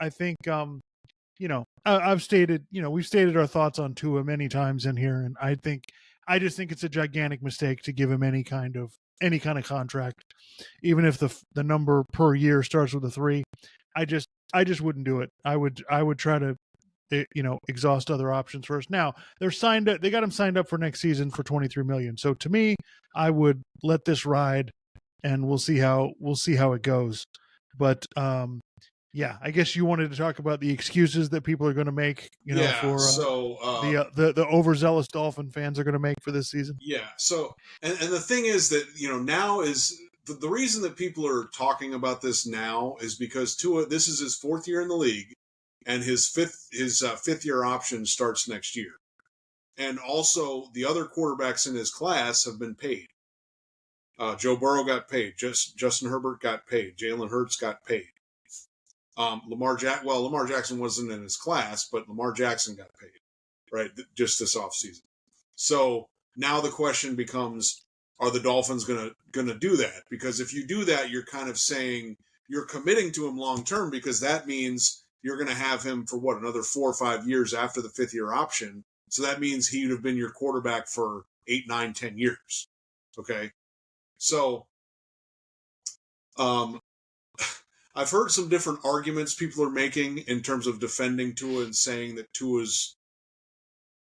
I think I've stated, we've stated our thoughts on Tua many times in here, and I just think it's a gigantic mistake to give him any kind of contract, even if the number per year starts with a 3. I just wouldn't do it. I would try to exhaust other options first. Now they got him signed up for next season for 23 million. So to me, I would let this ride, and we'll see how it goes. But yeah, I guess you wanted to talk about the excuses that people are going to make, Yeah. for So the overzealous Dolphin fans are going to make for this season. yeah. So and the thing is that now is the reason that people are talking about this now is because Tua, this is his 4th year in the league, and his fifth year option starts next year, and also the other quarterbacks in his class have been paid. Joe Burrow got paid. Justin Herbert got paid. Jalen Hurts got paid. Lamar Jackson wasn't in his class, but Lamar Jackson got paid, right? Just this offseason. So now the question becomes, are the Dolphins gonna do that? Because if you do that, you're kind of saying you're committing to him long term, because that means you're going to have him for another 4 or 5 years after the 5th year option. So that means he would have been your quarterback for 8, 9, 10 years. Okay. So, I've heard some different arguments people are making in terms of defending Tua and saying that Tua's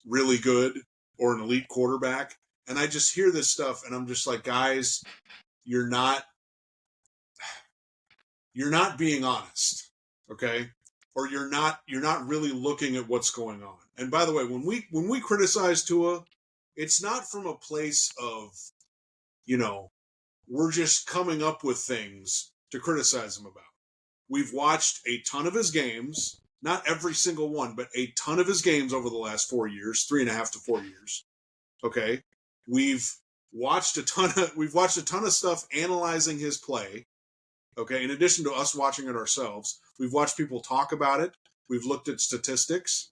really good or an elite quarterback. And I just hear this stuff and I'm just like, guys, you're not being honest. Okay. Or you're not really looking at what's going on. And by the way, when we criticize Tua, it's not from a place of, we're just coming up with things to criticize him about. We've watched a ton of his games, not every single one, but a ton of his games over the last 4 years, 3.5 to 4 years. Okay. We've watched a ton of stuff analyzing his play. Okay. In addition to us watching it ourselves, we've watched people talk about it. We've looked at statistics.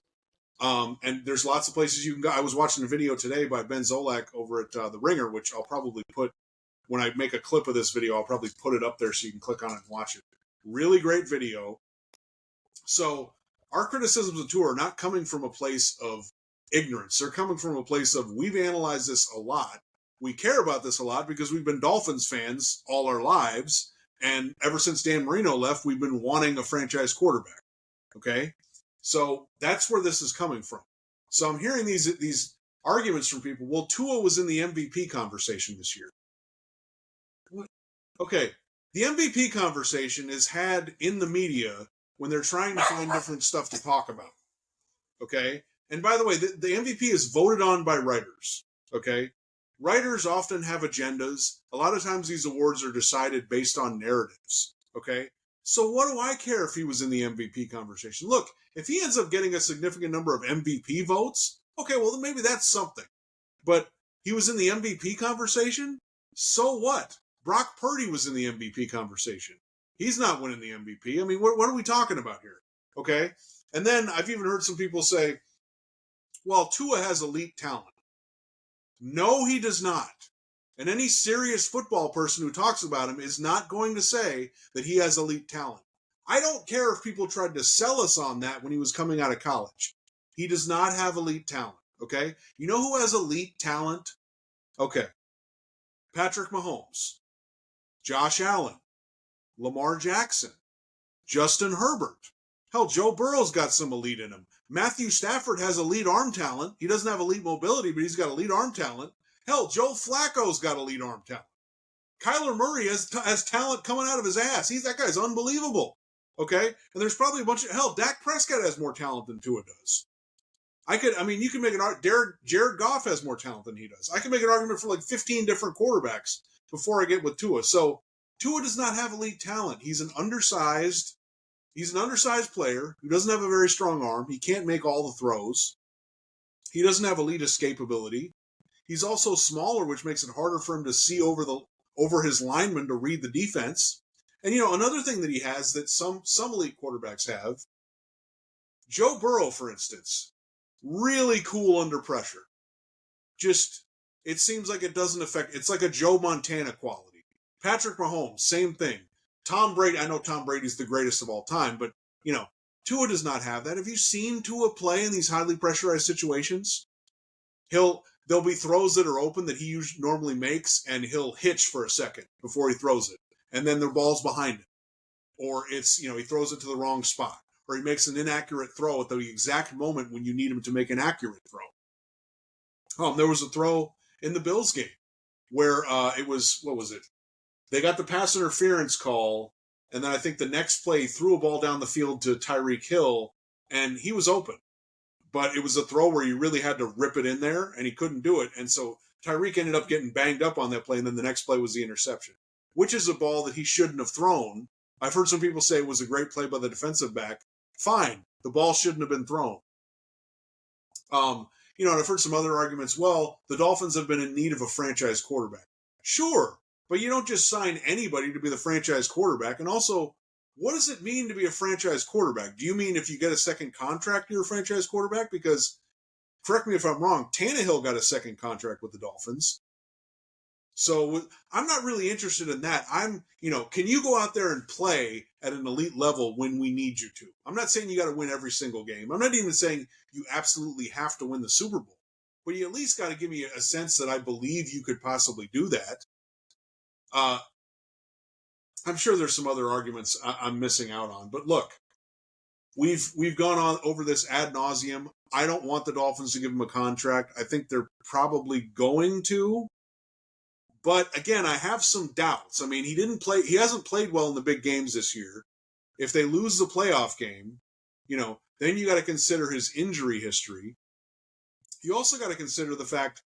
And there's lots of places you can go. I was watching a video today by Ben Zolak over at The Ringer, which I'll probably put, when I make a clip of this video, I'll probably put it up there so you can click on it and watch it. Really great video. So our criticisms of Tua are not coming from a place of ignorance. They're coming from a place of, we've analyzed this a lot. We care about this a lot because we've been Dolphins fans all our lives. And ever since Dan Marino left, we've been wanting a franchise quarterback. Okay. So that's where this is coming from. So I'm hearing these arguments from people. Well, Tua was in the MVP conversation this year. What? Okay. The MVP conversation is had in the media when they're trying to find different stuff to talk about. Okay. And by the way, the MVP is voted on by writers. Okay. Writers often have agendas. A lot of times these awards are decided based on narratives. Okay. So what do I care if he was in the MVP conversation? Look, if he ends up getting a significant number of MVP votes, okay, well, then maybe that's something. But he was in the MVP conversation? So what? Brock Purdy was in the MVP conversation. He's not winning the MVP. I mean, what are we talking about here? Okay. And then I've even heard some people say, well, Tua has elite talent. No, he does not. And any serious football person who talks about him is not going to say that he has elite talent. I don't care if people tried to sell us on that when he was coming out of college. He does not have elite talent, okay? You know who has elite talent? Okay. Patrick Mahomes, Josh Allen, Lamar Jackson, Justin Herbert. Hell, Joe Burrow's got some elite in him. Matthew Stafford has elite arm talent. He doesn't have elite mobility, but he's got elite arm talent. Hell, Joe Flacco's got elite arm talent. Kyler Murray has talent coming out of his ass. That guy's unbelievable. Okay? And there's probably a bunch of... Hell, Dak Prescott has more talent than Tua does. You can make an argument... Jared Goff has more talent than he does. I can make an argument for like 15 different quarterbacks before I get with Tua. So, Tua does not have elite talent. He's an undersized player who doesn't have a very strong arm. He can't make all the throws. He doesn't have elite escapability. He's also smaller, which makes it harder for him to see over his linemen to read the defense. And, another thing that he has that some elite quarterbacks have, Joe Burrow, for instance, really cool under pressure. Just, it seems like it doesn't affect, it's like a Joe Montana quality. Patrick Mahomes, same thing. Tom Brady, I know Tom Brady's the greatest of all time, but, Tua does not have that. Have you seen Tua play in these highly pressurized situations? There'll be throws that are open that he normally makes, and he'll hitch for a second before he throws it, and then the ball's behind him, or it's he throws it to the wrong spot, or he makes an inaccurate throw at the exact moment when you need him to make an accurate throw. There was a throw in the Bills game where it was, what was it? They got the pass interference call, and then I think the next play threw a ball down the field to Tyreek Hill, and he was open. But it was a throw where you really had to rip it in there, and he couldn't do it. And so Tyreek ended up getting banged up on that play, and then the next play was the interception, which is a ball that he shouldn't have thrown. I've heard some people say it was a great play by the defensive back. Fine. The ball shouldn't have been thrown. And I've heard some other arguments. Well, the Dolphins have been in need of a franchise quarterback. Sure, but you don't just sign anybody to be the franchise quarterback. And also, what does it mean to be a franchise quarterback? Do you mean if you get a second contract, you're a franchise quarterback? Because, correct me if I'm wrong, Tannehill got a second contract with the Dolphins. So I'm not really interested in that. Can you go out there and play at an elite level when we need you to? I'm not saying you got to win every single game. I'm not even saying you absolutely have to win the Super Bowl. But you at least got to give me a sense that I believe you could possibly do that. I'm sure there's some other arguments I'm missing out on. But look, we've gone on over this ad nauseum. I don't want the Dolphins to give him a contract. I think they're probably going to. But again, I have some doubts. I mean, he hasn't played well in the big games this year. If they lose the playoff game, then you got to consider his injury history. You also got to consider the fact,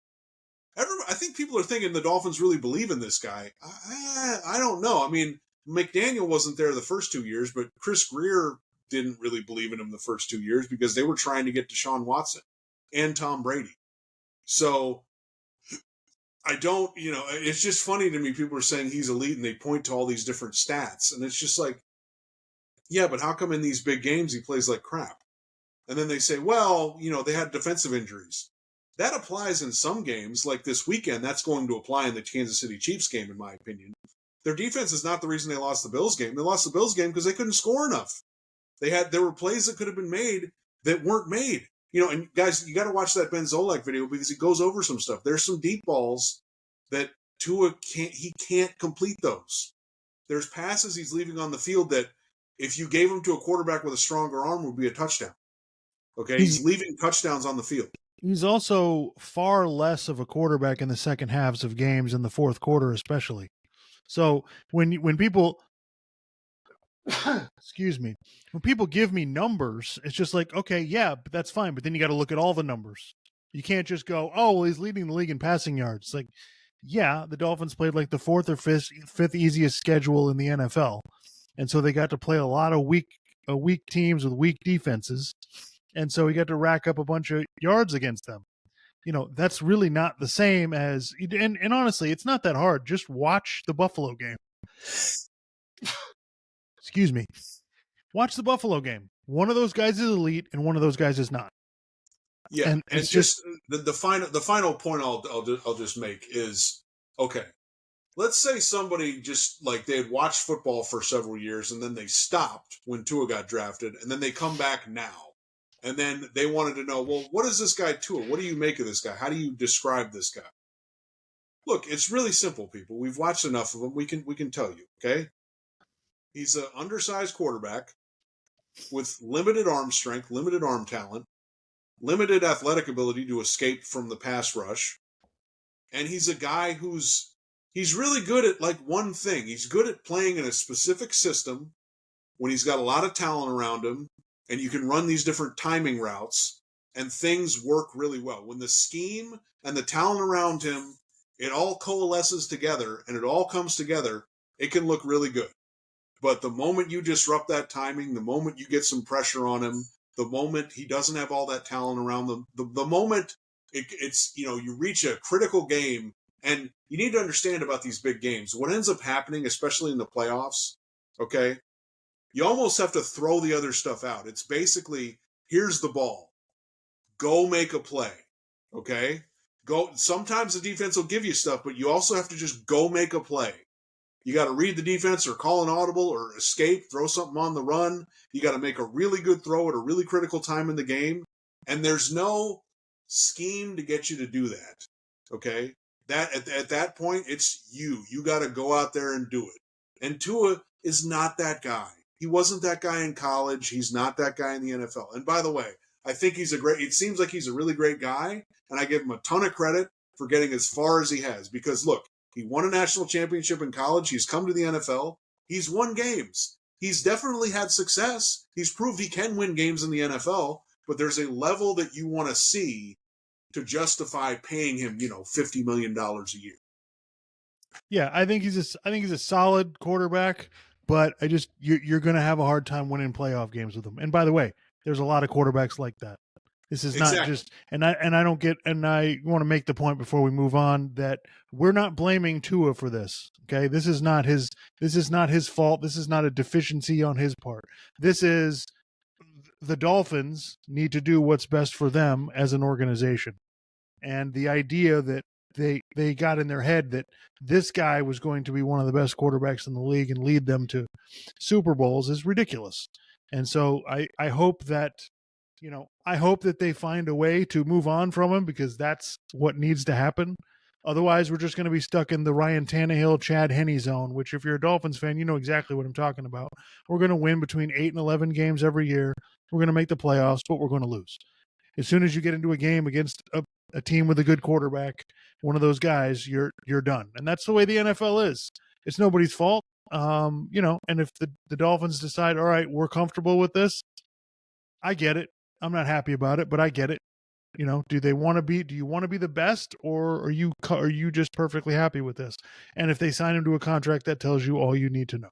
I think people are thinking the Dolphins really believe in this guy. I don't know. I mean, McDaniel wasn't there the first 2 years, but Chris Greer didn't really believe in him the first 2 years because they were trying to get Deshaun Watson and Tom Brady. So I don't, it's just funny to me. People are saying he's elite and they point to all these different stats. And it's just like, yeah, but how come in these big games he plays like crap? And then they say, well, they had defensive injuries. That applies in some games, like this weekend. That's going to apply in the Kansas City Chiefs game, in my opinion. Their defense is not the reason they lost the Bills game. They lost the Bills game because they couldn't score enough. There were plays that could have been made that weren't made. And guys, you got to watch that Ben Zolak video because he goes over some stuff. There's some deep balls that Tua can't complete those. There's passes he's leaving on the field that if you gave him to a quarterback with a stronger arm would be a touchdown. Okay, he's leaving touchdowns on the field. He's also far less of a quarterback in the second halves of games, in the fourth quarter especially. So when people excuse me, when people give me numbers, it's just like, okay, yeah, but that's fine. But then you got to look at all the numbers. You can't just go, oh, well, he's leading the league in passing yards. It's like, yeah, the Dolphins played like the fourth or fifth easiest schedule in the NFL. And so they got to play a lot of weak teams with weak defenses. And so he got to rack up a bunch of yards against them. That's really not the same as, and honestly, it's not that hard. Just watch the Buffalo game. Excuse me. Watch the Buffalo game. One of those guys is elite and one of those guys is not. Yeah, and it's just the final point I'll just make is, okay, let's say somebody just like they had watched football for several years and then they stopped when Tua got drafted and then they come back now and then they wanted to know, well, what is this guy Tua? What do you make of this guy? How do you describe this guy? Look, it's really simple, people. We've watched enough of him. We can tell you, okay? He's an undersized quarterback with limited arm strength, limited arm talent, limited athletic ability to escape from the pass rush. And he's a guy he's really good at like one thing. He's good at playing in a specific system when he's got a lot of talent around him and you can run these different timing routes and things work really well. When the scheme and the talent around him, it all coalesces together and it all comes together, it can look really good. But the moment you disrupt that timing, the moment you get some pressure on him, the moment he doesn't have all that talent around them, the moment it's you reach a critical game, and you need to understand about these big games. What ends up happening, especially in the playoffs, okay, you almost have to throw the other stuff out. It's basically, here's the ball. Go make a play, okay? Go. Sometimes the defense will give you stuff, but you also have to just go make a play. You got to read the defense or call an audible or escape, throw something on the run. You got to make a really good throw at a really critical time in the game. And there's no scheme to get you to do that. Okay? That at that point, it's you. You got to go out there and do it. And Tua is not that guy. He wasn't that guy in college. He's not that guy in the NFL. And by the way, I think it seems like he's a really great guy, and I give him a ton of credit for getting as far as he has. Because look, he won a national championship in college. He's come to the NFL. He's won games. He's definitely had success. He's proved he can win games in the NFL, but there's a level that you want to see to justify paying him, $50 million a year. Yeah, I think he's a solid quarterback, but you're going to have a hard time winning playoff games with him. And by the way, there's a lot of quarterbacks like that. This is not just, and I don't get, and I want to make the point before we move on that we're not blaming Tua for this. Okay, this is not his fault. This is not a deficiency on his part. This is the Dolphins need to do what's best for them as an organization, and the idea that they got in their head that this guy was going to be one of the best quarterbacks in the league and lead them to Super Bowls is ridiculous. And so I hope that they find a way to move on from him, because that's what needs to happen. Otherwise, we're just going to be stuck in the Ryan Tannehill, Chad Henne zone, which if you're a Dolphins fan, you know exactly what I'm talking about. We're going to win between 8 and 11 games every year. We're going to make the playoffs, but we're going to lose. As soon as you get into a game against a team with a good quarterback, one of those guys, you're done. And that's the way the NFL is. It's nobody's fault. And if the Dolphins decide, all right, we're comfortable with this, I get it. I'm not happy about it, but I get it. Do you want to be the best, or are you just perfectly happy with this? And if they sign him to a contract, that tells you all you need to know.